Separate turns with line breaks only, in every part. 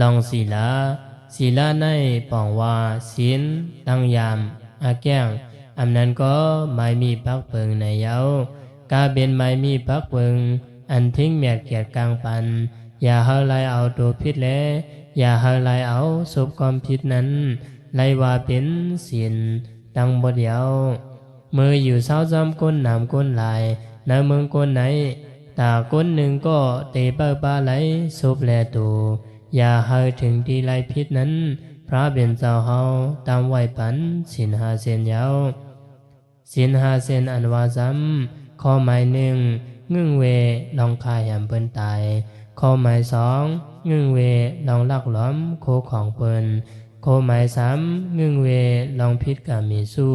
ลองศีลาในปองว่าศีลตั้งยามอาแก้งอำนั้นก็ไม่มีพักเพิงในเย้ากาเป็นไม่มีพักเพิงอันทิ้งแมดเกียรติกลางปันอย่าเฮาไลเอาตัวพิษและอย่าเฮาไลเอาสุบความผิดนั้นไลว่าเป็นศีลดังบทเดียวมืออยู่เศร้าจำก้นน้ำก้นลายในเมืองก้นไหนตาก้นหนึ่งก็เตะเป้าปลาไหลสุบแลตูอย่าเฮาถึงที่ไลพิษนั้นพระเป็นเจ้าเฮาตามไหวปันศีล5 เส้นยาวศีล5 เส้นอันว่าซ้ำข้อหมาย1งึ่งเวลองคายแหมเปิ้นตายข้อหมาย2งึ่งเวลองลักล้อมโคของเปิ้นข้อหมาย3งึ่งเวลองพิษกามีสู้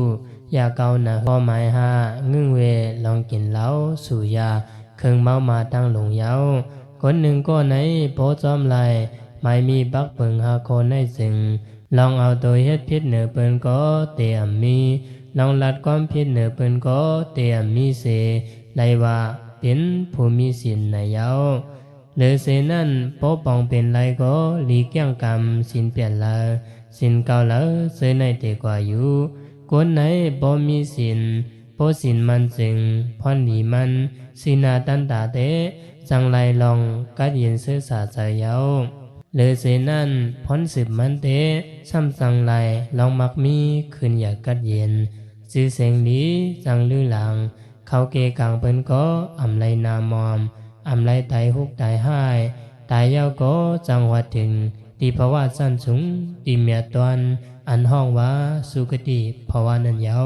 อย่าเกาหนาข้อหมาย5งึ่งเวลองกินเหล้าสู่ยาเครื่องเมามาตั้งหลงเย้าคนหนึ่งก็ไหนโพจอมไหลไม่มีบักเปิงหาคนให้สิ่งลองเอาตัวเฮ็ดพิษเหนือเปิ้นก็เตียมมีลองลัดความพิษเหนือเปิ้นก็เตียมมีเสไลว่าเป็นผู้มีศีลในเย้าหรือเสนั่นปกป้องเป็นไรก็หลีกเลี่ยงกรรมศีลเปลี่ยนละศีลเก่าละเสยในเตกว่าอยู่คนไหนบ่มีศีลโพศีลมันจึงพรหลีมันศีนาตันตาเตจังไรลองกัดเย็นเสื้อสาใจเย้าหรือเสนั่นพ้นสืบมันเตซ้ำจังไรลองมักมีคืนอยากกัดเย็นซื้อเสียงดีจังลือหลังเขาเกกังเปิ้นก็อำไรนามอมอำไรตายฮุกตายห้ายตายเย้าก็จังหวัดถึงที่ภาวะสั้นสูงที่เมียตวนอันห้องว่าสุคติภาวะนั้นเย้า